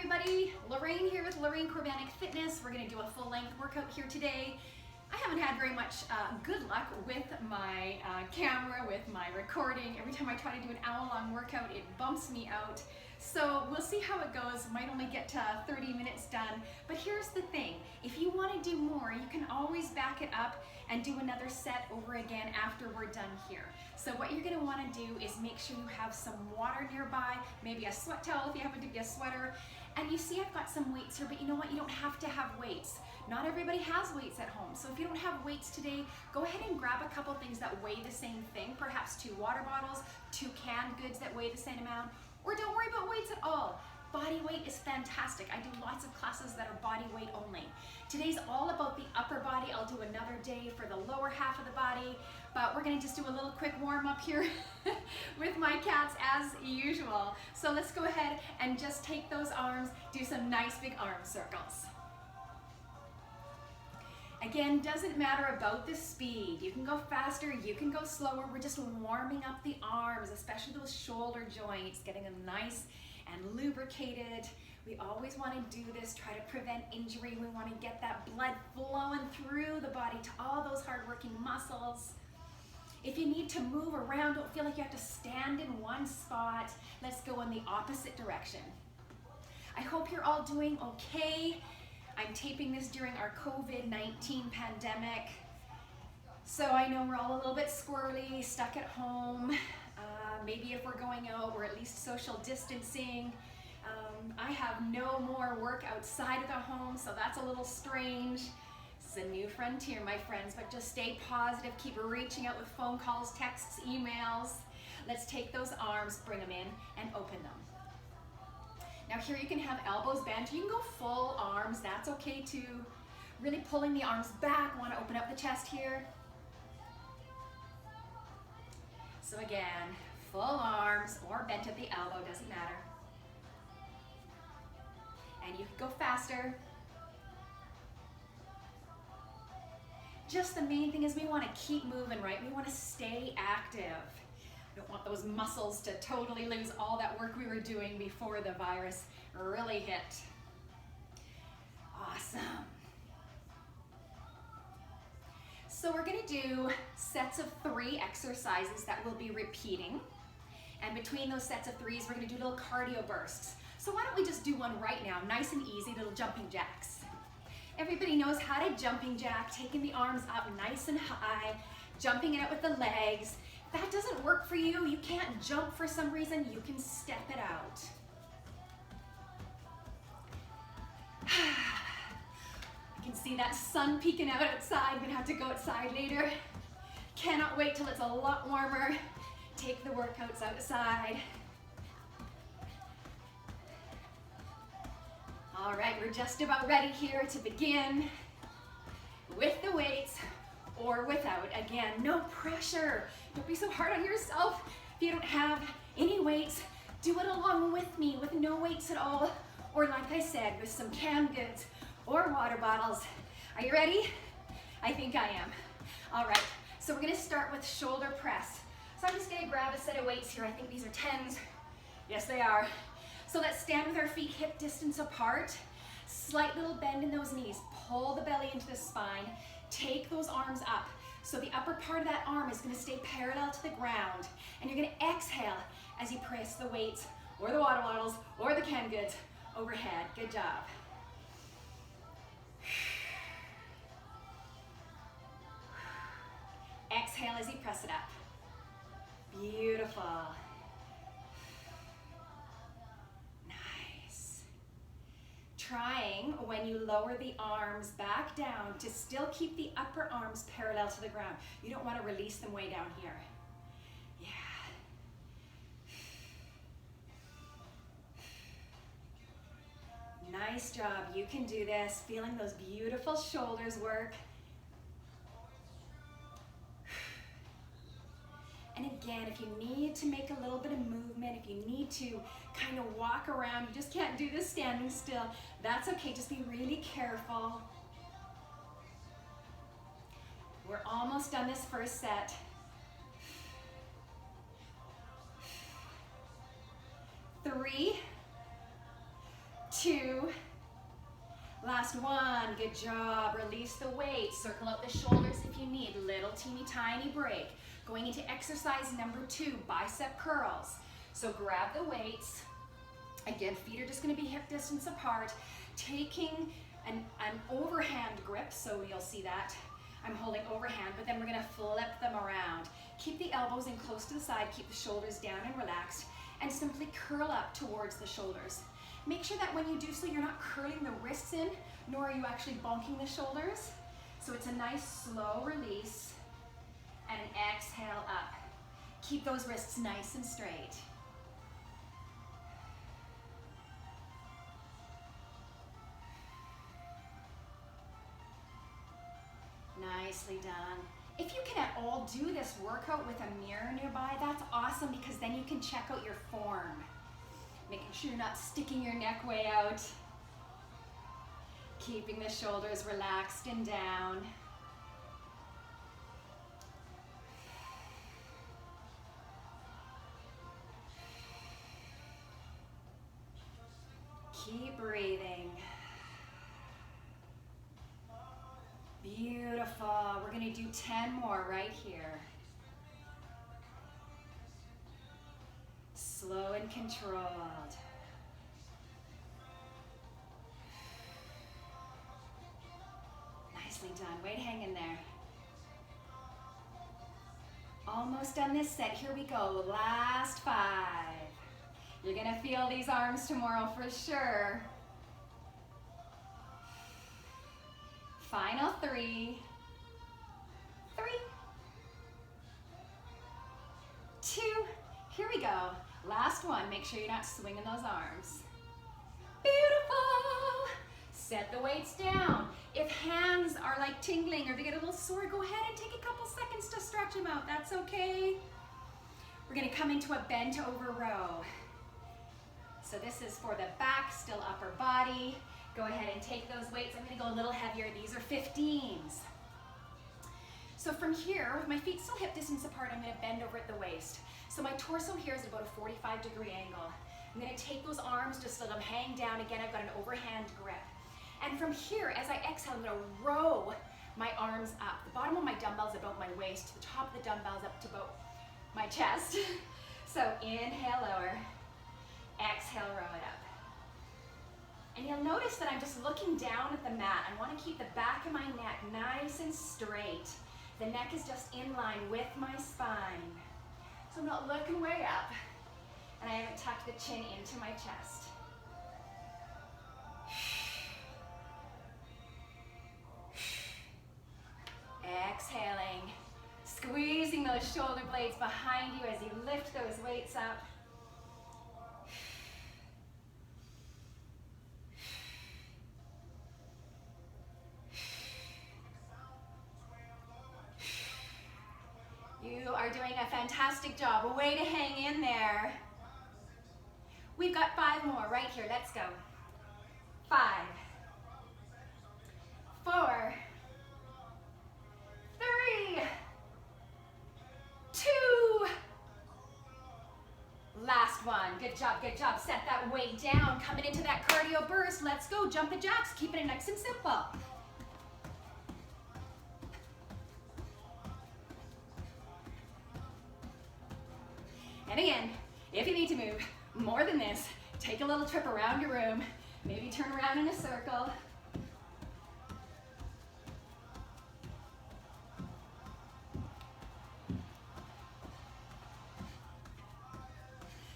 everybody, Lorraine here with Lorraine Korobanik Fitness. We're going to do a full length workout here today. I haven't had very much good luck with my camera, with my recording. Every time I try to do an hour-long workout, it bumps me out. So we'll see how it goes. Might only get to 30 minutes done. But here's the thing, if you want to do more, you can always back it up and do another set over again after we're done here. So what you're going to want to do is make sure you have some water nearby, maybe a sweat towel if you happen to be a sweater. And you see I've got some weights here, but you know what? You don't have to have weights. Not everybody has weights at home. So if you don't have weights today, go ahead and grab a couple things that weigh the same thing, perhaps 2 water bottles, 2 canned goods that weigh the same amount, or don't worry about weights at all. Body weight is fantastic. I do lots of classes that are body weight only. Today's all about the upper body. I'll do another day for the lower half of the body, but we're gonna just do a little quick warm up here with my cats as usual. So let's go ahead and just take those arms, do some nice big arm circles. Again, doesn't matter about the speed. You can go faster, you can go slower. We're just warming up the arms, especially those shoulder joints, getting them nice and lubricated. We always want to do this, try to prevent injury. We want to get that blood flowing through the body to all those hard-working muscles. If you need to move around, don't feel like you have to stand in one spot. Let's go in the opposite direction. I hope you're all doing okay. I'm taping this during our COVID-19 pandemic. So I know we're all a little bit squirrely, stuck at home. Maybe if we're going out, we're at least social distancing. I have no more work outside of the home, so that's a little strange. This is a new frontier, my friends, but just stay positive, keep reaching out with phone calls, texts, emails. Let's take those arms, bring them in, and open them. Now here you can have elbows bent. You can go full arms, that's okay too. Really pulling the arms back, want to open up the chest here. So again, full arms or bent at the elbow, doesn't matter. And you can go faster. Just the main thing is we want to keep moving, right? We want to stay active. We don't want those muscles to totally lose all that work we were doing before the virus really hit. Awesome. So we're going to do sets of 3 exercises that we'll be repeating. And between those sets of 3s, we're going to do little cardio bursts. So why don't we just do one right now, nice and easy, little jumping jacks. Everybody knows how to jumping jack, taking the arms up nice and high, jumping it out with the legs. If that doesn't work for you, you can't jump for some reason, you can step it out. You can see that sun peeking out outside. I'm gonna have to go outside later. Cannot wait till it's a lot warmer. Take the workouts outside. All right, we're just about ready here to begin with the weights or without. Again, no pressure. Don't be so hard on yourself. If you don't have any weights, do it along with me with no weights at all. Or like I said, with some canned goods or water bottles. Are you ready? I think I am. All right, so we're gonna start with shoulder press. So I'm just gonna grab a set of weights here. I think these are 10s. Yes, they are. So let's stand with our feet hip distance apart. Slight little bend in those knees. Pull the belly into the spine. Take those arms up. So the upper part of that arm is gonna stay parallel to the ground. And you're gonna exhale as you press the weights or the water bottles or the canned goods overhead. Good job. Exhale as you press it up. Beautiful. Nice. Trying, when you lower the arms back down, to still keep the upper arms parallel to the ground. You don't want to release them way down here. Yeah. Nice job. You can do this. Feeling those beautiful shoulders work. And again, if you need to make a little bit of movement, if you need to kind of walk around, you just can't do this standing still, that's okay. Just be really careful. We're almost done this first set. 3, 2. Last one, good job. Release the weight, circle out the shoulders if you need, little teeny tiny break. Going into exercise number 2, bicep curls. So grab the weights. Again, feet are just gonna be hip distance apart. Taking an overhand grip, so you'll see that. I'm holding overhand, but then we're gonna flip them around. Keep the elbows in close to the side, keep the shoulders down and relaxed, and simply curl up towards the shoulders. Make sure that when you do so, you're not curling the wrists in, nor are you actually bonking the shoulders. So it's a nice slow release and an exhale up. Keep those wrists nice and straight. Nicely done. If you can at all do this workout with a mirror nearby, that's awesome because then you can check out your form. Making sure you're not sticking your neck way out. Keeping the shoulders relaxed and down. Keep breathing. Beautiful. We're going to do 10 more right here. Slow and controlled. Nicely done. Weight hang in there. Almost done this set. Here we go. Last 5. You're going to feel these arms tomorrow for sure. Final 3. 3. 2. Here we go. Last one. Make sure you're not swinging those arms. Beautiful. Set the weights down. If hands are like tingling or they get a little sore, go ahead and take a couple seconds to stretch them out. That's okay. We're going to come into a bent over row. So this is for the back, still upper body. Go ahead and take those weights. I'm going to go a little heavier. These are 15s. So from here, with my feet still hip distance apart, I'm going to bend over at the waist. So my torso here is about a 45-degree angle. I'm going to take those arms, just let them hang down. Again, I've got an overhand grip. And from here, as I exhale, I'm going to row my arms up. The bottom of my dumbbell's about my waist. The top of the dumbbell's up to about my chest. So inhale, lower. Exhale, row it up. And you'll notice that I'm just looking down at the mat. I want to keep the back of my neck nice and straight. The neck is just in line with my spine. So I'm not looking way up. And I haven't tucked the chin into my chest. Exhaling. Squeezing those shoulder blades behind you as you lift those weights up. You are doing a fantastic job. Way to hang in there. We've got 5 more right here. Let's go. 5, 4, 3, 2. Last one. Good job, good job. Set that weight down. Coming into that cardio burst. Let's go. Jump the jacks. Keeping it nice and simple. And again, if you need to move more than this, take a little trip around your room. Maybe turn around in a circle.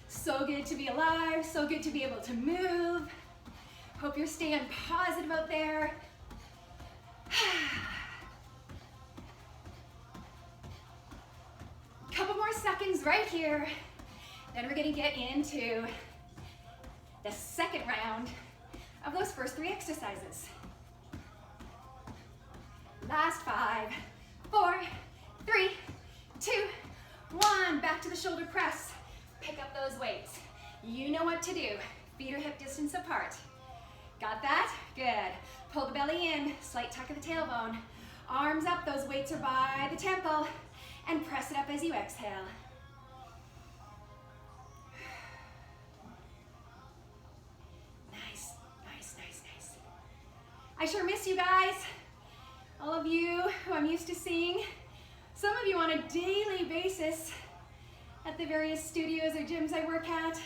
So good to be alive, so good to be able to move. Hope you're staying positive out there. Couple more seconds right here. Then we're gonna get into the second round of those first 3 exercises. Last 5, 4, 3, 2, 1. Back to the shoulder press. Pick up those weights. You know what to do. Feet are hip distance apart. Got that? Good. Pull the belly in, slight tuck of the tailbone. Arms up, those weights are by the temple. And press it up as you exhale. Nice. I sure miss you guys. All of you who I'm used to seeing. Some of you on a daily basis at the various studios or gyms I work at.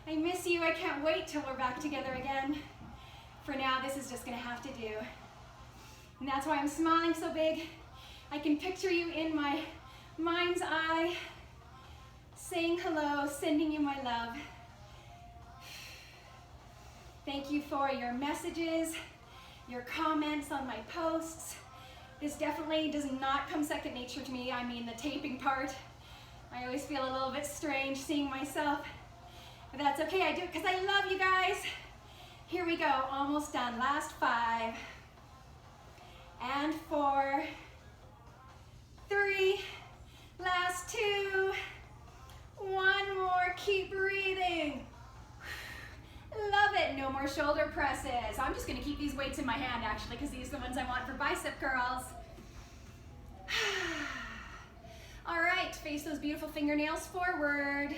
I miss you. I can't wait till we're back together again. For now, this is just gonna have to do. And that's why I'm smiling so big. I can picture you in my mind's eye, saying hello, sending you my love. Thank you for your messages, your comments on my posts. This definitely does not come second nature to me. I mean the taping part. I always feel a little bit strange seeing myself, but that's okay. I do it because I love you guys. Here we go, almost done. Last 5 and 4, 3, last 2, 1 more, keep breathing. Love it, no more shoulder presses. I'm just gonna keep these weights in my hand actually because these are the ones I want for bicep curls. All right, face those beautiful fingernails forward.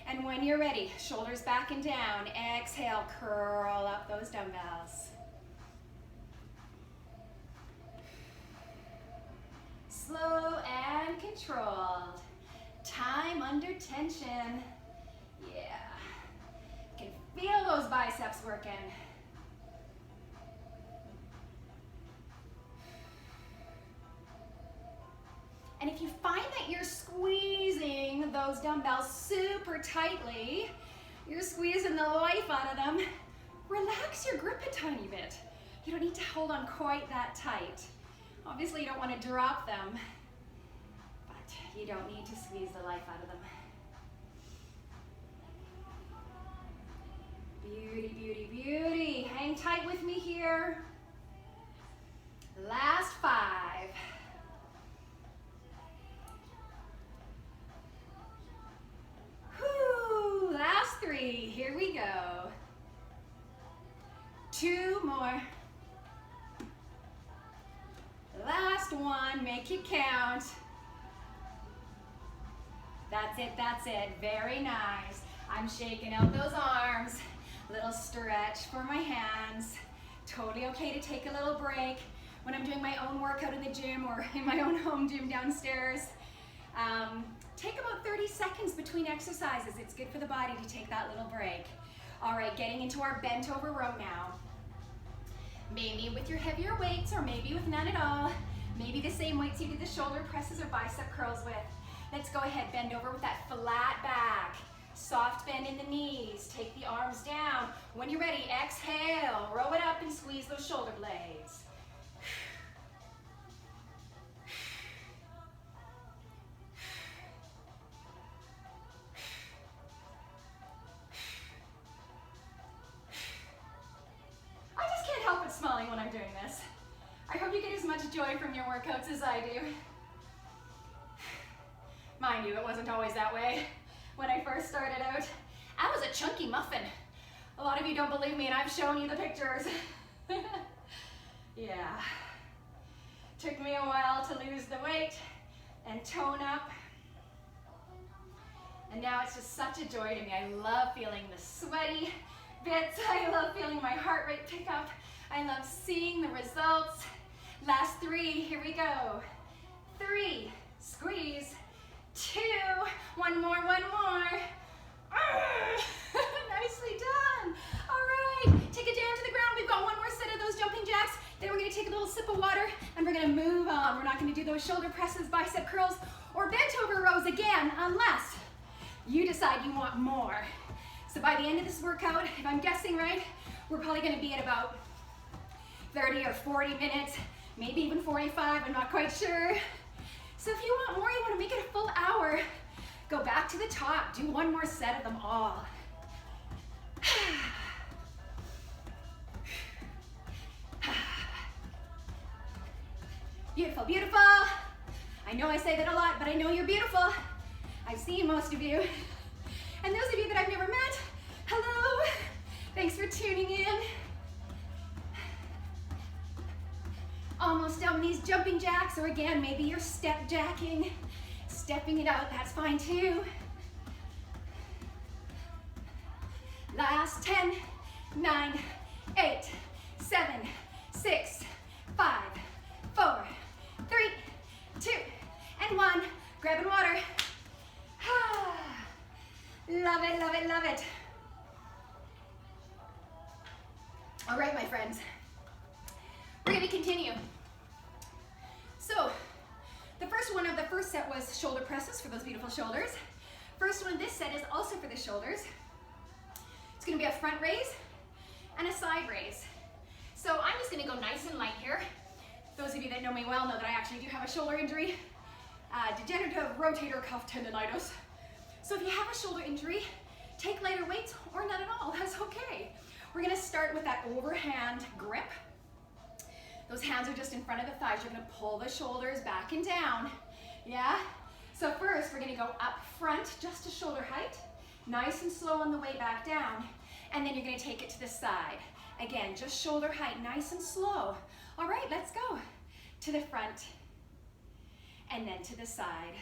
And when you're ready, shoulders back and down. Exhale, curl up those dumbbells. Slow and controlled. Time under tension. Yeah. You can feel those biceps working. And if you find that you're squeezing those dumbbells super tightly, you're squeezing the life out of them, relax your grip a tiny bit. You don't need to hold on quite that tight. Obviously you don't want to drop them, but you don't need to squeeze the life out of them. Beauty, beauty, beauty. Hang tight with me here. Last 5. Whew, last 3. Here we go. 2 more. Last 1, make it count. That's it, that's it. Very nice. I'm shaking out those arms. Little stretch for my hands. Totally okay to take a little break when I'm doing my own workout in the gym or in my own home gym downstairs. Take about 30 seconds between exercises. It's good for the body to take that little break. All right, getting into our bent over row now. Maybe with your heavier weights or maybe with none at all. Maybe the same weights you did the shoulder presses or bicep curls with. Let's go ahead, bend over with that flat back. Soft bend in the knees. Take the arms down. When you're ready, exhale. Row it up and squeeze those shoulder blades. Smiling when I'm doing this. I hope you get as much joy from your workouts as I do. Mind you, it wasn't always that way. When I first started out, I was a chunky muffin. A lot of you don't believe me and I've shown you the pictures. Yeah. Took me a while to lose the weight and tone up. And now it's just such a joy to me. I love feeling the sweaty bits. I love feeling my heart rate pick up. I love seeing the results. Last 3, here we go. 3, squeeze. 2, 1 more, 1 more. Nicely done. All right, take it down to the ground. We've got 1 more set of those jumping jacks. Then we're gonna take a little sip of water and we're gonna move on. We're not gonna do those shoulder presses, bicep curls, or bent over rows again, unless you decide you want more. So by the end of this workout, if I'm guessing right, we're probably gonna be at about 30 or 40 minutes, maybe even 45, I'm not quite sure. So if you want more, you want to make it a full hour, go back to the top, do 1 more set of them all. Beautiful, beautiful. I know I say that a lot, but I know you're beautiful. I've seen most of you. And those of you that I've never met, hello. Thanks for tuning in. Almost done these jumping jacks, or again, maybe you're step jacking, stepping it out, that's fine too. Last 10, 9, 8, 7, 6, 5, 4, 3, 2, and 1. Grabbing water. Love it, love it, love it. All right, my friends. We're going to continue. So, the first one of the first set was shoulder presses for those beautiful shoulders. First one, this set is also for the shoulders. It's going to be a front raise and a side raise. So I'm just going to go nice and light here. Those of you that know me well know that I actually do have a shoulder injury, degenerative rotator cuff tendonitis. So if you have a shoulder injury, take lighter weights or none at all, that's okay. We're going to start with that overhand grip. Those hands are just in front of the thighs. You're going to pull the shoulders back and down. Yeah? So first, we're going to go up front, just to shoulder height. Nice and slow on the way back down. And then you're going to take it to the side. Again, just shoulder height, nice and slow. All right, let's go. To the front. And then to the side.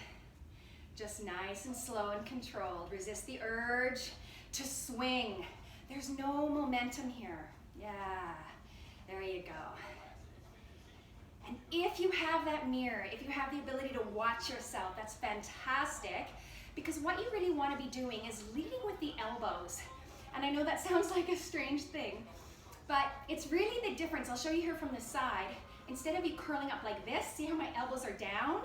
Just nice and slow and controlled. Resist the urge to swing. There's no momentum here. Yeah, there you go. And if you have that mirror, if you have the ability to watch yourself, that's fantastic, because what you really want to be doing is leading with the elbows. And I know that sounds like a strange thing, but it's really the difference. I'll show you here from the side. Instead of you curling up like this, see how my elbows are down?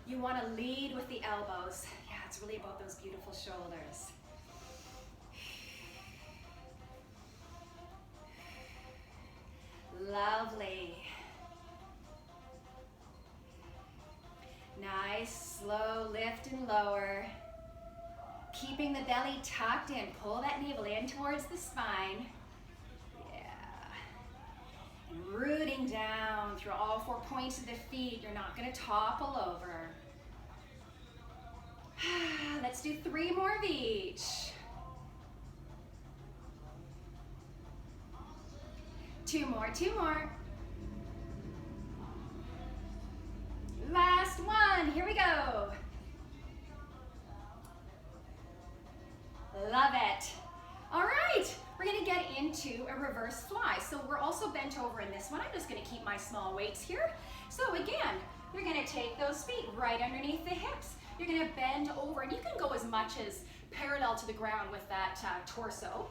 You want to lead with the elbows. Yeah, it's really about those beautiful shoulders. Lovely. Nice, slow lift and lower. Keeping the belly tucked in. Pull that navel in towards the spine. Yeah. And rooting down through all 4 points of the feet. You're not going to topple over. Let's do 3 more of each. Two more. Last one, here we go. Love it. All right, we're gonna get into a reverse fly. So we're also bent over in this one. I'm just gonna keep my small weights here. So again, you're gonna take those feet right underneath the hips. You're gonna bend over, and you can go as much as parallel to the ground with that torso.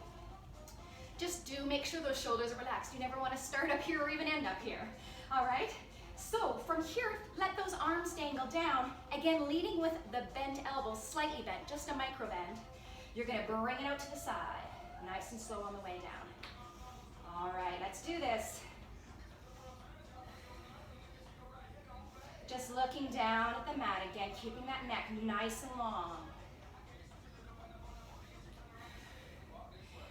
Just do make sure those shoulders are relaxed. You never wanna start up here or even end up here, all right? So from here, let those arms dangle down. Again, leading with the bent elbows, slightly bent, just a micro bend. You're gonna bring it out to the side, nice and slow on the way down. All right, let's do this. Just looking down at the mat again, keeping that neck nice and long.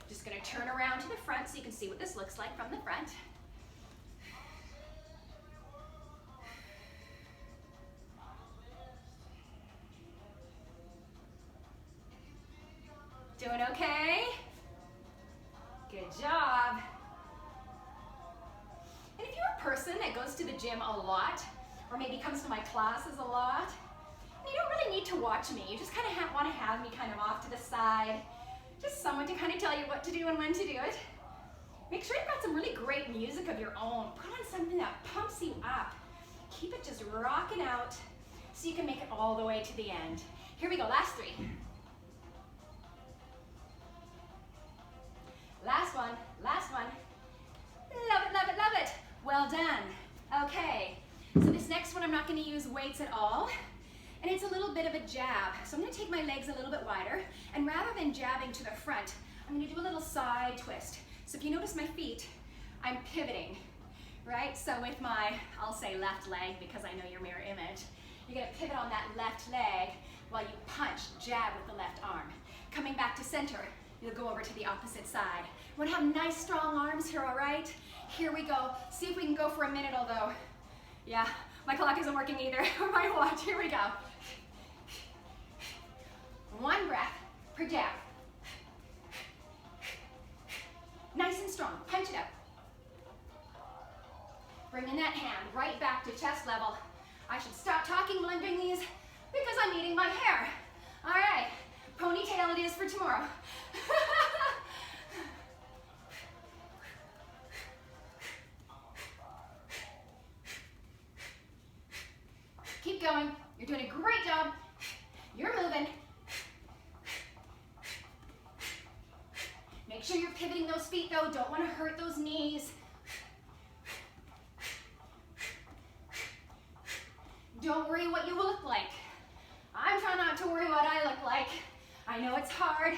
Just gonna turn around to the front so you can see what this looks like from the front. Doing okay? Good job. And if you're a person that goes to the gym a lot, or maybe comes to my classes a lot, you don't really need to watch me. You just kind of want to have me kind of off to the side, just someone to kind of tell you what to do and when to do it. Make sure you've got some really great music of your own. Put on something that pumps you up. Keep it just rocking out so you can make it all the way to the end. Here we go, last 3. Last one, last one. Love it, love it, love it. Well done. Okay, so this next one I'm not going to use weights at all, and it's a little bit of a jab. So I'm going to take my legs a little bit wider, and rather than jabbing to the front, I'm going to do a little side twist. So if you notice my feet, I'm pivoting, right? So with my, I'll say left leg because I know your mirror image, you're going to pivot on that left leg while you punch, jab with the left arm. Coming back to center, you'll go over to the opposite side. We want to have nice strong arms here, all right? Here we go. See if we can go for a minute, although, yeah, my clock isn't working either, or my watch. Here we go. 1 breath per jab. Nice and strong, punch it up. Bringing that hand right back to chest level. I should stop talking while I'm doing these because I'm eating my hair. All right, ponytail it is for tomorrow. Make sure you're pivoting those feet though. Don't want to hurt those knees. Don't worry what you will look like. I'm trying not to worry what I look like. I know it's hard.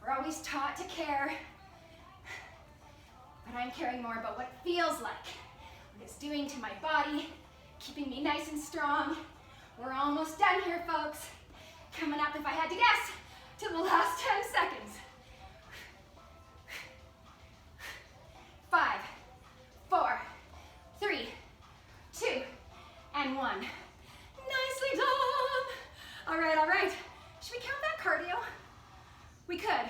We're always taught to care. But I'm caring more about what it feels like, what it's doing to my body, keeping me nice and strong. We're almost done here, folks. Coming up, if I had to guess, to the last 10 seconds. 5, 4, 3, 2, and 1. Nicely done. All right, all right. Should we count that cardio? We could,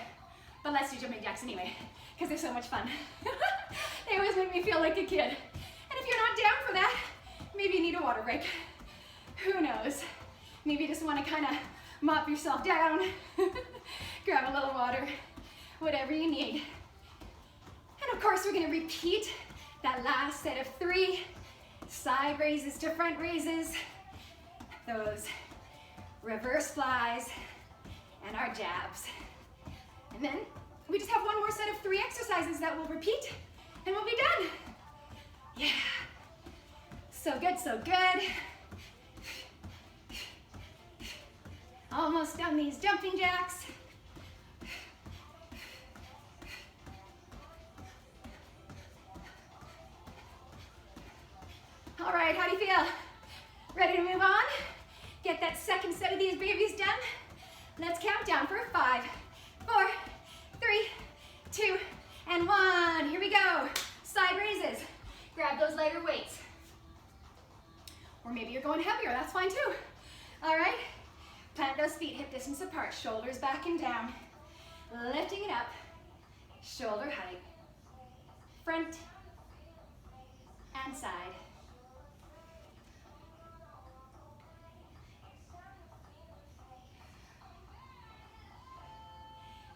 but let's do jumping jacks anyway, because they're so much fun. They always make me feel like a kid. And if you're not down for that, maybe you need a water break. Who knows? Maybe you just want to kind of mop yourself down, grab a little water, whatever you need. And of course, we're going to repeat that last set of 3 side raises to front raises, those reverse flies, and our jabs. And then we just have one more set of 3 exercises that we'll repeat, and we'll be done. Yeah. So good, so good. Almost done these jumping jacks. All right, how do you feel? Ready to move on? Get that second set of these babies done. Let's count down for 5, 4, 3, 2, and 1. Here we go. Side raises. Grab those lighter weights. Or maybe you're going heavier, that's fine too. All right, plant those feet hip distance apart, shoulders back and down. Lifting it up, shoulder height, front and side.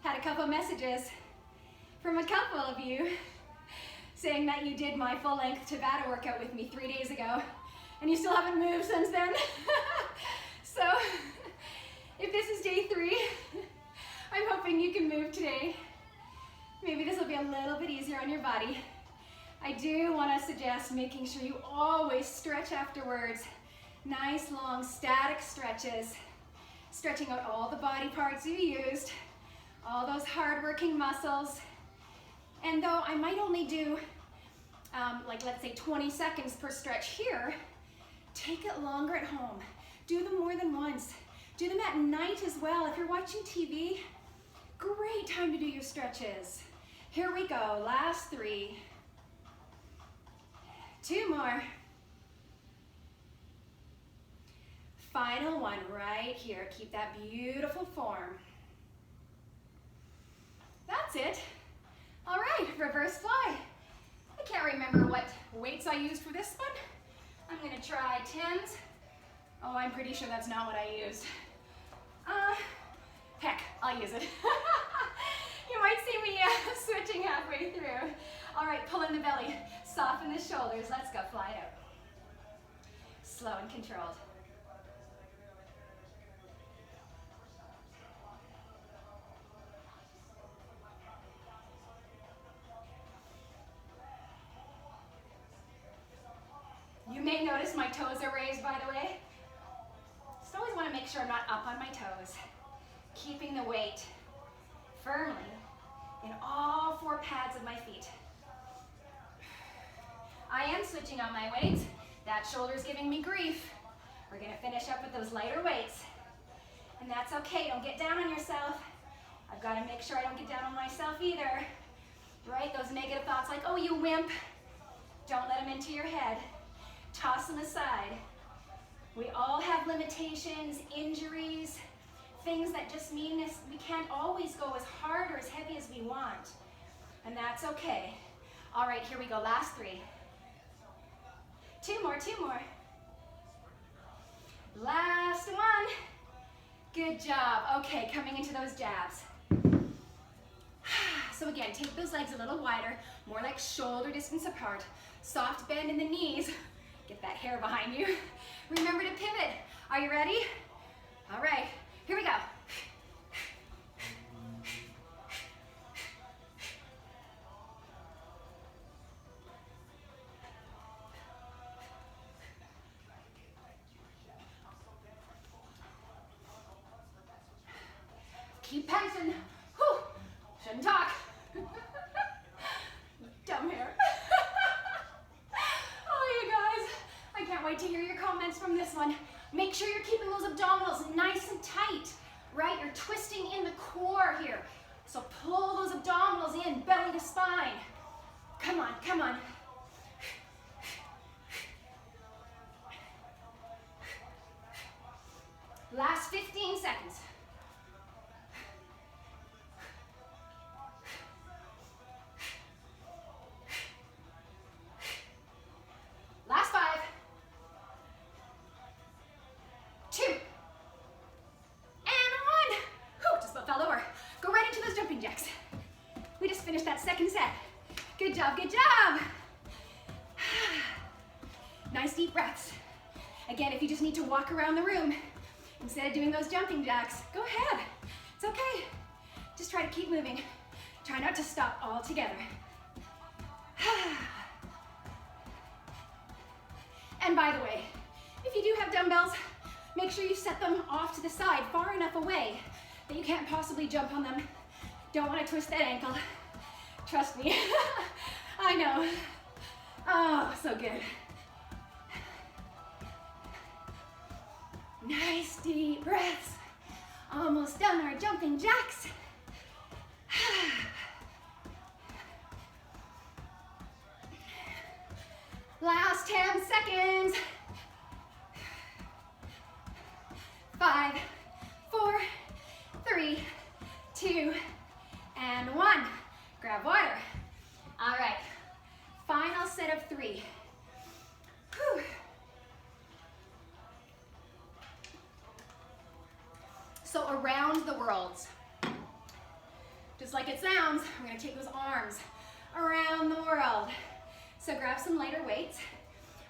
Had a couple messages from a couple of you saying that you did my full length Tabata workout with me 3 days ago and you still haven't moved since then. So if this is day 3, I'm hoping you can move today. Maybe this will be a little bit easier on your body. I do want to suggest making sure you always stretch afterwards. Nice long static stretches, stretching out all the body parts you used, all those hard-working muscles. And though I might only do, like let's say 20 seconds per stretch here, take it longer at home. Do them more than once. Do them at night as well. If you're watching TV, great time to do your stretches. Here we go, last 3. 2 more. Final one right here. Keep that beautiful form. That's it. All right, reverse fly. I can't remember what weights I used for this one. I'm gonna try 10s. Oh, I'm pretty sure that's not what I used. Heck, I'll use it. You might see me switching halfway through. All right, pull in the belly, soften the shoulders. Let's go, fly out. Slow and controlled. You may notice my toes are raised, by the way. Just always want to make sure I'm not up on my toes. Keeping the weight firmly in all 4 pads of my feet. I am switching on my weights. That shoulder's giving me grief. We're going to finish up with those lighter weights. And that's okay. Don't get down on yourself. I've got to make sure I don't get down on myself either. Right? Those negative thoughts like, oh, you wimp. Don't let them into your head. Toss them aside. We all have limitations, injuries, things that just mean this, we can't always go as hard or as heavy as we want. And that's okay. All right, here we go, last 3. 2 more, 2 more. Last one. Good job. Okay, coming into those jabs. So again, take those legs a little wider, more like shoulder distance apart. Soft bend in the knees. Get that hair behind you. Remember to pivot. Are you ready? All right, here we go. Penson. Whew. Shouldn't talk. Dumb hair. Oh, you guys. I can't wait to hear your comments from this one. Make sure you're keeping those abdominals nice and tight, right? You're twisting in the core here. So pull those abdominals in, belly to spine. Come on, come on. Last 15 seconds. Last 5. 2. And 1. Whew, just about fell over. Go right into those jumping jacks. We just finished that second set. Good job, good job. Nice deep breaths. Again, if you just need to walk around the room instead of doing those jumping jacks, go ahead. It's okay. Just try to keep moving. Try not to stop altogether. And by the way, if you do have dumbbells, make sure you set them off to the side, far enough away that you can't possibly jump on them. Don't want to twist that ankle. Trust me. I know. Oh, so good. Nice deep breaths. Almost done our jumping jacks. Last 10 seconds. 5, 4, 3, 2, and 1. Grab water. All right, final set of 3. Whew. So around the world, just like it sounds, we're gonna take those arms around the world. So grab some lighter weights.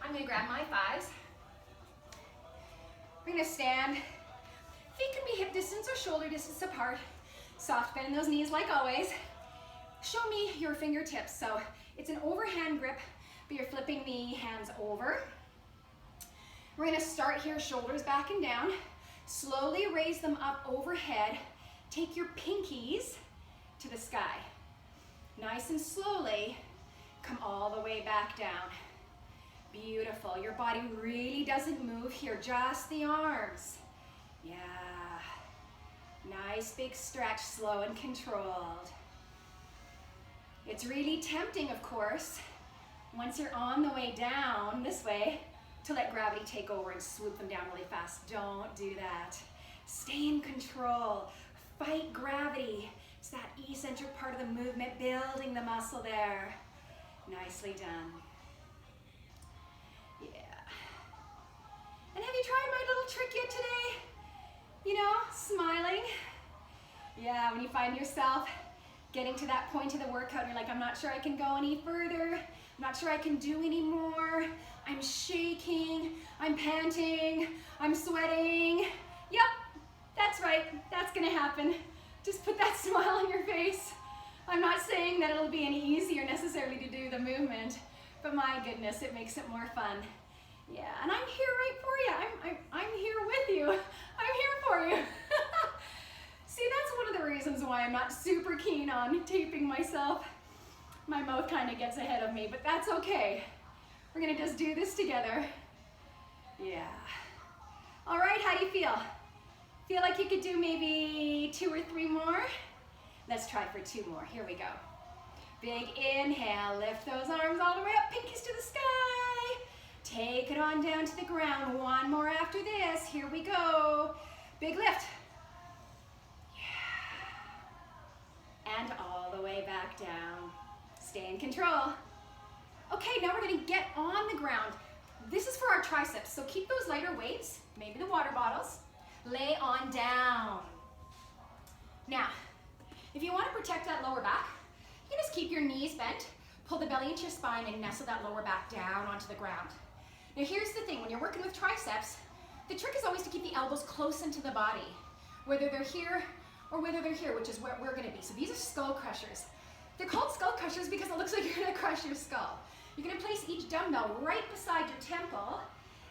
I'm gonna grab my 5s. We're gonna stand. Feet can be hip distance or shoulder distance apart. Soft bend in those knees like always. Show me your fingertips. So it's an overhand grip, but you're flipping the hands over. We're gonna start here, shoulders back and down. Slowly raise them up overhead. Take your pinkies to the sky. Nice and slowly, come all the way back down. Beautiful. Your body really doesn't move here, just the arms. Yeah. Nice big stretch, slow and controlled. It's really tempting, of course, once you're on the way down this way, to let gravity take over and swoop them down really fast. Don't do that. Stay in control. Fight gravity. It's that eccentric part of the movement, building the muscle there. Nicely done. Yeah. And have you tried my little trick yet today? You know, smiling. Yeah, when you find yourself getting to that point of the workout, you're like, I'm not sure I can go any further. I'm not sure I can do any more. I'm shaking, I'm panting, I'm sweating. Yep, that's right, that's gonna happen. Just put that smile on your face. I'm not saying that it'll be any easier necessarily to do the movement, but my goodness, it makes it more fun. Yeah, and I'm here right for you. I'm here with you. I'm here for you. See, that's one of the reasons why I'm not super keen on taping myself. My mouth kind of gets ahead of me, but that's okay. We're gonna just do this together. Yeah. All right, how do you feel? Feel like you could do maybe 2 or 3 more? Let's try for 2 more. Here we go. Big inhale, lift those arms all the way up, pinkies to the sky. Take it on down to the ground. 1 more after this. Here we go. Big lift. Yeah. And all the way back down. Stay in control. Okay, now we're gonna get on the ground. This is for our triceps, so keep those lighter weights, maybe the water bottles, lay on down. Now, if you wanna protect that lower back, you can just keep your knees bent, pull the belly into your spine and nestle that lower back down onto the ground. Now here's the thing, when you're working with triceps, the trick is always to keep the elbows close into the body, whether they're here or whether they're here, which is where we're gonna be. So these are skull crushers. They're called skull crushers because it looks like you're gonna crush your skull. You're gonna place each dumbbell right beside your temple,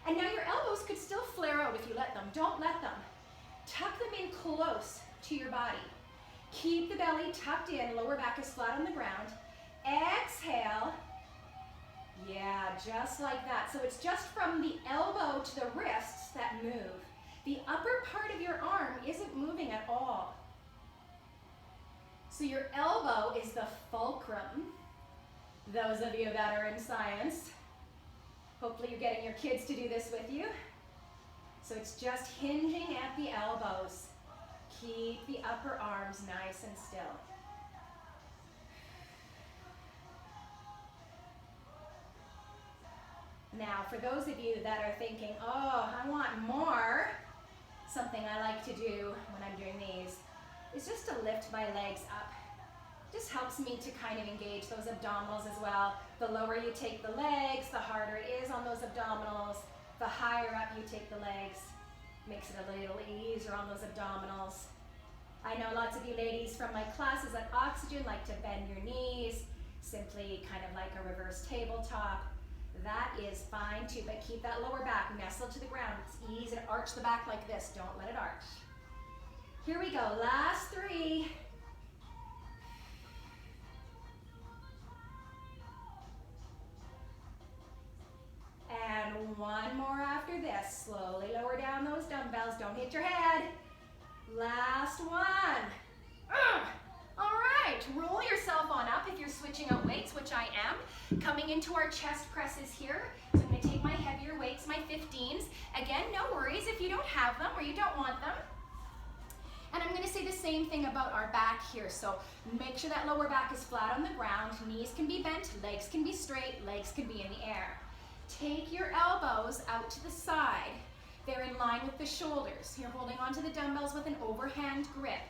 and now your elbows could still flare out if you let them. Don't let them. Tuck them in close to your body. Keep the belly tucked in, lower back is flat on the ground. Exhale. Yeah, just like that. So it's just from the elbow to the wrists that move. The upper part of your arm isn't moving at all. So your elbow is the fulcrum. Those of you that are in science, hopefully you're getting your kids to do this with you. So it's just hinging at the elbows. Keep the upper arms nice and still. Now, for those of you that are thinking, oh, I want more, something I like to do when I'm doing these is just to lift my legs up. Just helps me to kind of engage those abdominals as well. The lower you take the legs, the harder it is on those abdominals. The higher up you take the legs, makes it a little easier on those abdominals. I know lots of you ladies from my classes at Oxygen like to bend your knees, simply kind of like a reverse tabletop. That is fine too, but keep that lower back nestled to the ground. It's easy to arch the back like this. Don't let it arch. Here we go, last 3. And 1 more after this. Slowly lower down those dumbbells. Don't hit your head. Last 1. All right, roll yourself on up if you're switching out weights, which I am. Coming into our chest presses here. So I'm going to take my heavier weights, my 15s. Again, no worries if you don't have them or you don't want them. And I'm going to say the same thing about our back here. So make sure that lower back is flat on the ground. Knees can be bent, legs can be straight, legs can be in the air. Take your elbows out to the side. They're in line with the shoulders. You're holding onto the dumbbells with an overhand grip.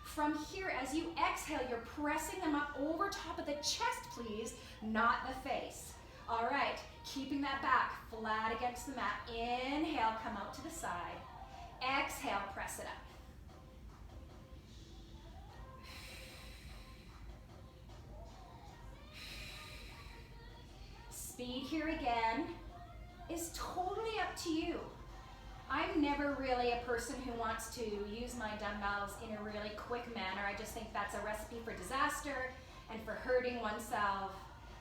From here, as you exhale, you're pressing them up over top of the chest, please, not the face. All right, keeping that back flat against the mat. Inhale, come out to the side. Exhale, press it up. Speed here again is totally up to you. I'm never really a person who wants to use my dumbbells in a really quick manner. I just think that's a recipe for disaster and for hurting oneself.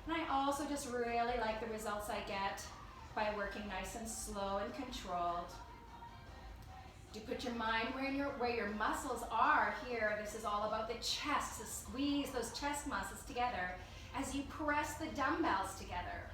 And I also just really like the results I get by working nice and slow and controlled. Do put your mind where your muscles are here. This is all about the chest. So squeeze those chest muscles together as you press the dumbbells together.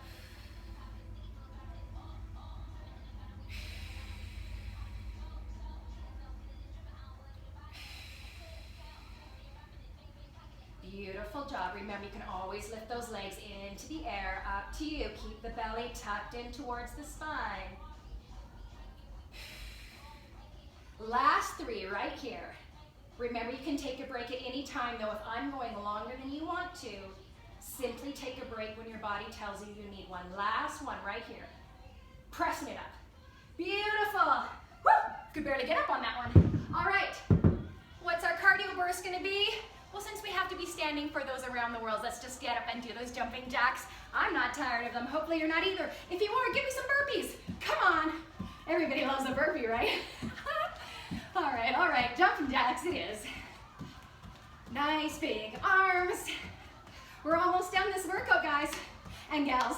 Beautiful job. Remember, you can always lift those legs into the air, up to you. Keep the belly tucked in towards the spine. Last 3 right here. Remember, you can take a break at any time, though. If I'm going longer than you want to, simply take a break when your body tells you you need one. Last 1 right here. Pressing it up. Beautiful. Woo! Could barely get up on that one. All right. What's our cardio burst going to be? Well, since we have to be standing for those around the world, let's just get up and do those jumping jacks. I'm not tired of them. Hopefully you're not either. If you are, give me some burpees. Come on. Everybody loves a burpee, right? All right. Jumping jacks it is. Nice big arms. We're almost done this workout, guys and gals.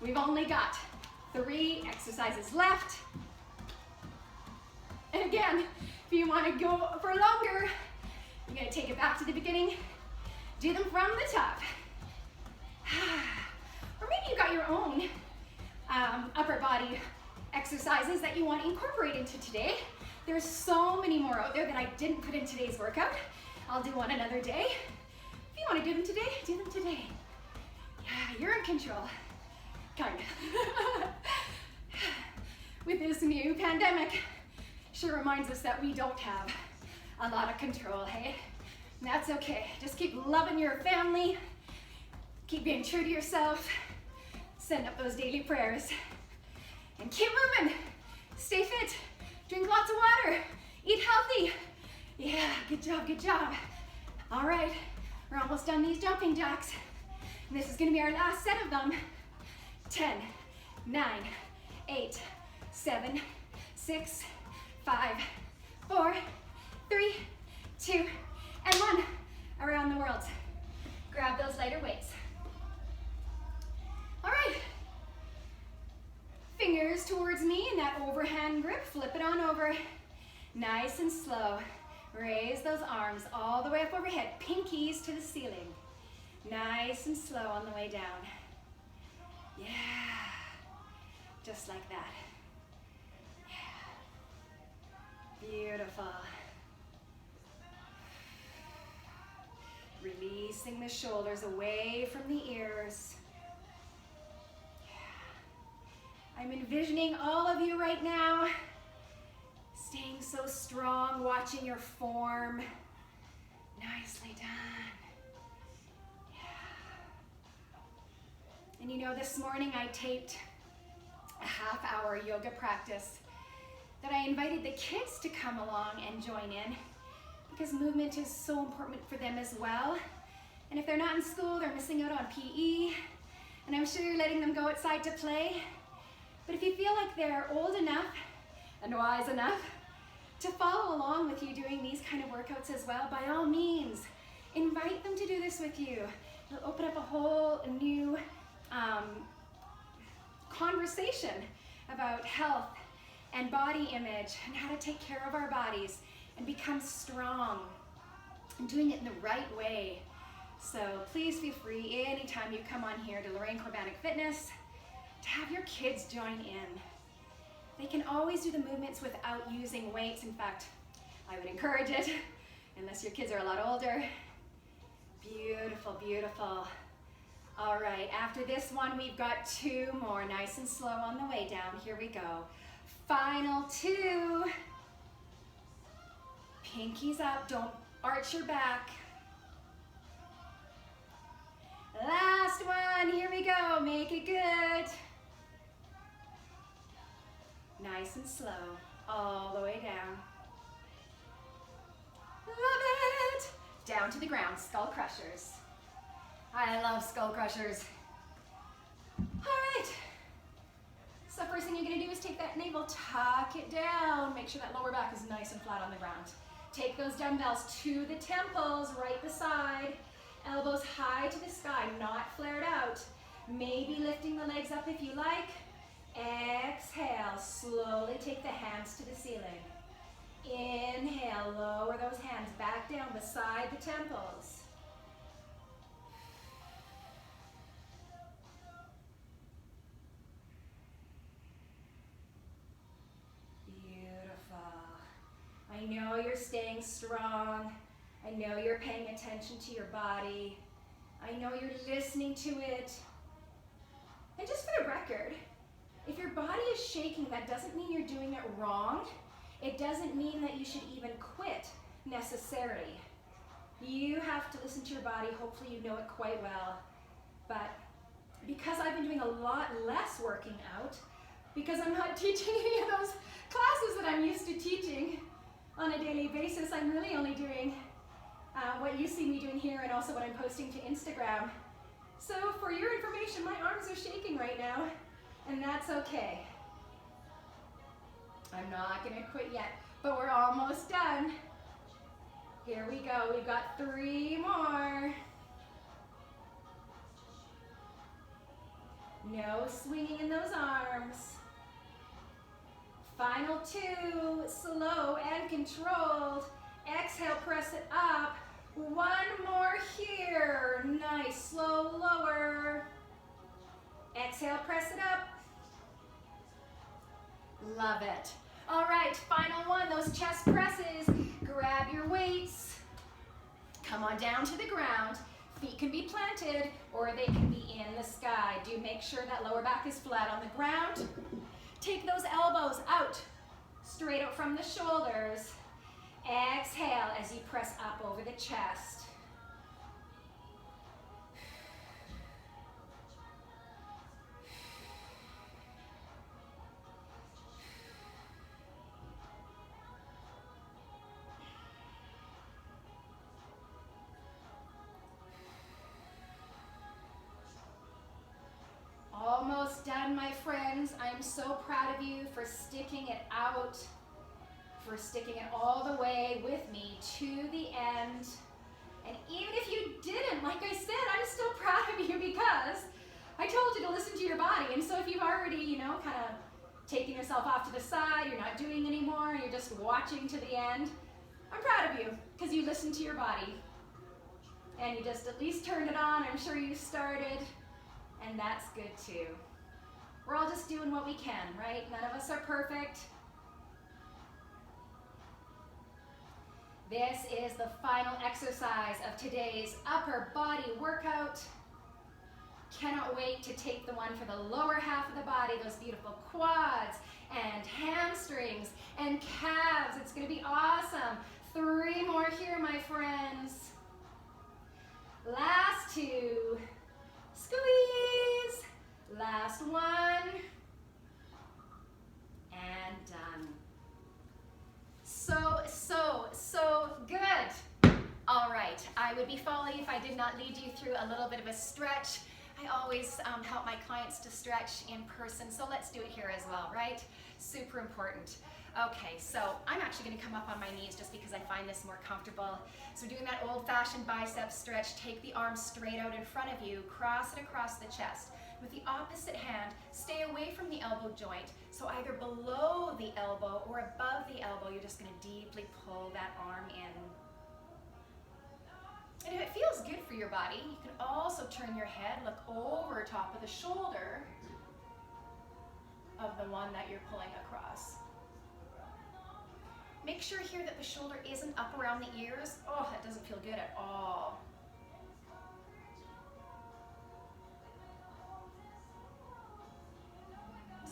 We've only got 3 exercises left. And again, if you want to go for longer, you're going to take it back to the beginning. Do them from the top. Or maybe you got your own upper body exercises that you want to incorporate into today. There's so many more out there that I didn't put in today's workout. I'll do one another day. If you want to do them today, do them today. Yeah, you're in control. Kind of. With this new pandemic, sure reminds us that we don't have a lot of control, hey? And that's okay. Just keep loving your family. Keep being true to yourself. Send up those daily prayers. And keep moving. Stay fit. Drink lots of water. Eat healthy. Yeah, good job, good job. All right, we're almost done these jumping jacks. And this is gonna be our last set of them. 10, 9, 8, 7, 6, 5, 4, 3, 2, and 1. around the world. Grab those lighter weights. All right. Fingers towards me in that overhand grip. Flip it on over. Nice and slow. Raise those arms all the way up overhead. Pinkies to the ceiling. Nice and slow on the way down. Yeah. Just like that. Yeah. Beautiful. Releasing the shoulders away from the ears. Yeah. I'm envisioning all of you right now staying so strong, watching your form. Nicely done. Yeah. And you know, this morning I taped a half-hour yoga practice that I invited the kids to come along and join in because movement is so important for them as well. And if they're not in school, they're missing out on PE. And I'm sure you're letting them go outside to play. But if you feel like they're old enough and wise enough to follow along with you doing these kind of workouts as well, by all means, invite them to do this with you. It'll open up a whole new conversation about health and body image and how to take care of our bodies and become strong and doing it in the right way. So please feel free anytime you come on here to Lorraine Korobanik Fitness to have your kids join in. They can always do the movements without using weights. In fact, I would encourage it, unless your kids are a lot older. Beautiful, beautiful. All right, after this one, we've got 2 more, nice and slow on the way down. Here we go. Final 2. Pinkies up, don't arch your back. Last one, here we go, make it good. Nice and slow, all the way down. Love it. Down to the ground, skull crushers. I love skull crushers. All right. So first thing you're gonna do is take that navel, tuck it down. Make sure that lower back is nice and flat on the ground. Take those dumbbells to the temples, right beside. Elbows high to the sky, not flared out. Maybe lifting the legs up if you like. Exhale, slowly take the hands to the ceiling. Inhale, lower those hands back down beside the temples. Beautiful. I know you're staying strong. I know you're paying attention to your body. I know you're listening to it. And just for the record, if your body is shaking, that doesn't mean you're doing it wrong. It doesn't mean that you should even quit necessarily. You have to listen to your body. Hopefully you know it quite well. But because I've been doing a lot less working out, because I'm not teaching any of those classes that I'm used to teaching on a daily basis, I'm really only doing what you see me doing here and also what I'm posting to Instagram. So for your information, my arms are shaking right now. And that's okay. I'm not gonna quit yet, but we're almost done. Here we go, we've got 3 more. No swinging in those arms. Final 2, slow and controlled. Exhale, press it up. 1 more here. Nice, slow, lower. Exhale, press it up. Love it. All right, final one, those chest presses. Grab your weights. Come on down to the ground. Feet can be planted or they can be in the sky. Do make sure that lower back is flat on the ground. Take those elbows out, straight out from the shoulders. Exhale as you press up over the chest. Almost done, my friends. I'm so proud of you for sticking it out, for sticking it all the way with me to the end. And even if you didn't, like I said, I'm still proud of you because I told you to listen to your body. And so if you've already, you know, kind of taken yourself off to the side, you're not doing anymore, and you're just watching to the end, I'm proud of you because you listened to your body. And you just at least turned it on. I'm sure you started, and that's good too. We're all just doing what we can, right? None of us are perfect. This is the final exercise of today's upper body workout. Cannot wait to take the one for the lower half of the body, those beautiful quads and hamstrings and calves. It's going to be awesome. 3 more here, my friends. Last 2. Squeeze. Last 1. And done. So good. All right, I would be folly if I did not lead you through a little bit of a stretch. I always help my clients to stretch in person, so let's do it here as well, right? Super important. Okay, so I'm actually going to come up on my knees just because I find this more comfortable. So doing that old-fashioned bicep stretch, take the arm straight out in front of you, cross it across the chest. With the opposite hand, stay away from the elbow joint. So either below the elbow or above the elbow, you're just going to deeply pull that arm in. And if it feels good for your body, you can also turn your head, look over top of the shoulder of the one that you're pulling across. Make sure here that the shoulder isn't up around the ears. Oh, that doesn't feel good at all.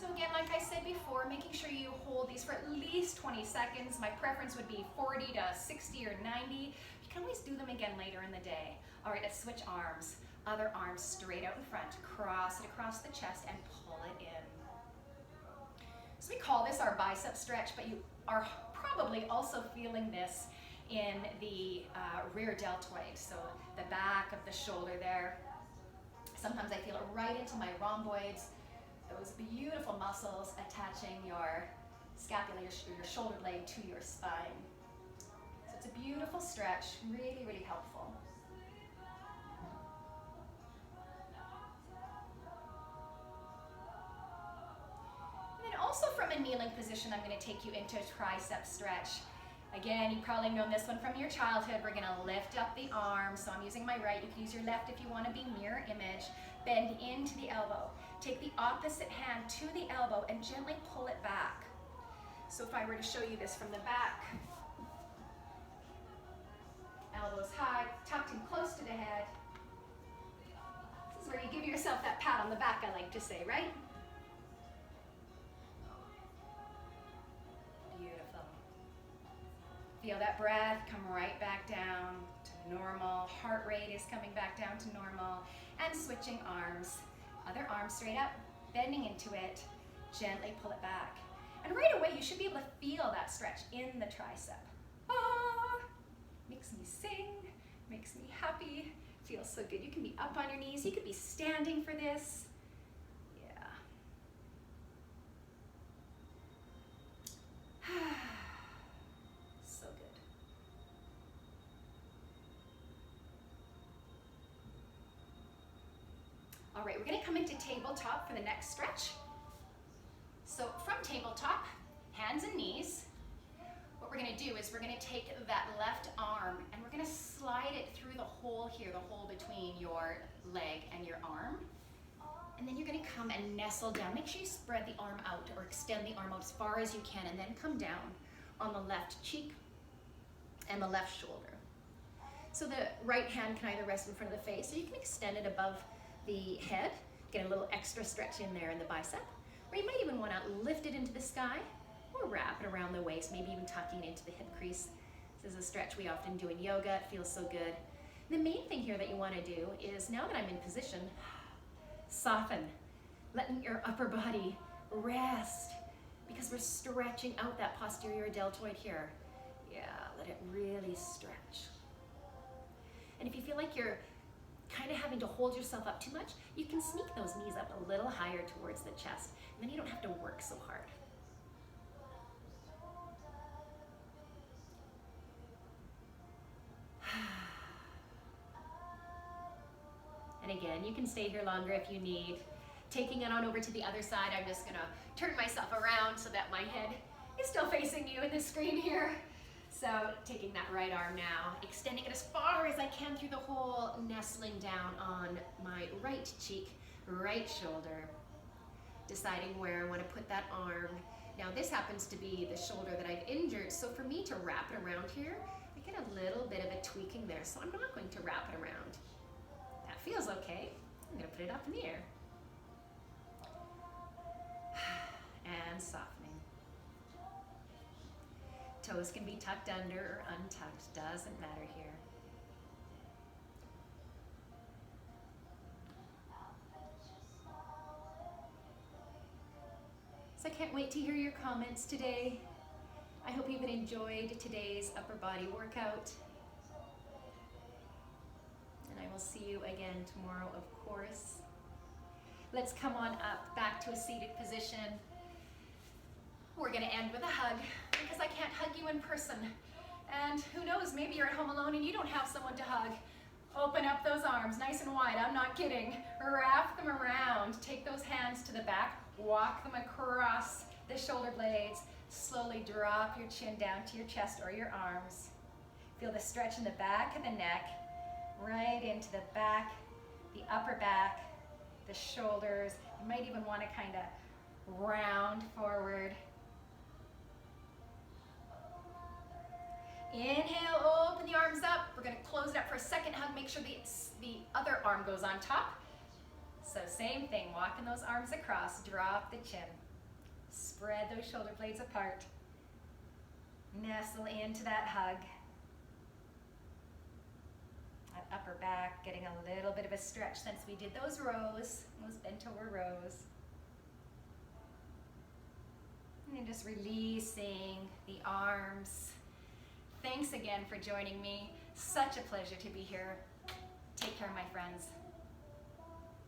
So again, like I said before, making sure you hold these for at least 20 seconds. My preference would be 40 to 60 or 90. You can always do them again later in the day. All right, let's switch arms. Other arm straight out in front. Cross it across the chest and pull it in. So we call this our bicep stretch, but you are probably also feeling this in the rear deltoid, so the back of the shoulder there. Sometimes I feel it right into my rhomboids, those beautiful muscles attaching your scapula, your shoulder blade to your spine. So it's a beautiful stretch, really, really helpful. And then also from a kneeling position, I'm going to take you into a tricep stretch. Again, you've probably known this one from your childhood. We're going to lift up the arm. So I'm using my right. You can use your left if you want to be mirror image. Bend into the elbow. Take the opposite hand to the elbow and gently pull it back. So if I were to show you this from the back, elbows high, tucked in close to the head. This is where you give yourself that pat on the back, I like to say, right? Beautiful. Feel that breath come right back down to normal. Heart rate is coming back down to normal. And switching arms. Other arm straight up, bending into it, gently pull it back. And right away, you should be able to feel that stretch in the tricep. Ah, makes me sing, makes me happy, feels so good. You can be up on your knees, you could be standing for this. Yeah. So good. All right, we're gonna come into tabletop for the next stretch. So from tabletop, hands and knees, what we're gonna do is we're gonna take that left arm and we're gonna slide it through the hole here, the hole between your leg and your arm. And then you're gonna come and nestle down. Make sure you spread the arm out or extend the arm out as far as you can, and then come down on the left cheek and the left shoulder. So the right hand can either rest in front of the face, or you can extend it above the head, get a little extra stretch in there in the bicep, or you might even want to lift it into the sky or wrap it around the waist, maybe even tucking it into the hip crease. This is a stretch we often do in yoga. It feels so good. And the main thing here that you want to do is, now that I'm in position, soften, letting your upper body rest, because we're stretching out that posterior deltoid here. Yeah, let it really stretch. And if you feel like you're kind of having to hold yourself up too much, you can sneak those knees up a little higher towards the chest, and then you don't have to work so hard. And again, you can stay here longer if you need. Taking it on over to the other side, I'm just gonna turn myself around so that my head is still facing you in the screen here. So taking that right arm now, extending it as far as I can through the hole, nestling down on my right cheek, right shoulder, deciding where I want to put that arm. Now this happens to be the shoulder that I've injured, so for me to wrap it around here, I get a little bit of a tweaking there, so I'm not going to wrap it around. That feels okay. I'm going to put it up in the air. And softening. Toes can be tucked under or untucked, doesn't matter here. So I can't wait to hear your comments today. I hope you've enjoyed today's upper body workout. And I will see you again tomorrow, of course. Let's come on up, back to a seated position. We're gonna end with a hug because I can't hug you in person. And who knows, maybe you're at home alone and you don't have someone to hug. Open up those arms nice and wide, I'm not kidding. Wrap them around, take those hands to the back, walk them across the shoulder blades. Slowly drop your chin down to your chest or your arms. Feel the stretch in the back of the neck, right into the back, the upper back, the shoulders. You might even want to kind of round forward. Inhale, open the arms up. We're going to close it up for a second hug. Make sure the other arm goes on top. So same thing, walking those arms across, drop the chin. Spread those shoulder blades apart. Nestle into that hug. That upper back getting a little bit of a stretch since we did those rows, those bent over rows. And then just releasing the arms. Thanks again for joining me. Such a pleasure to be here. Take care, my friends.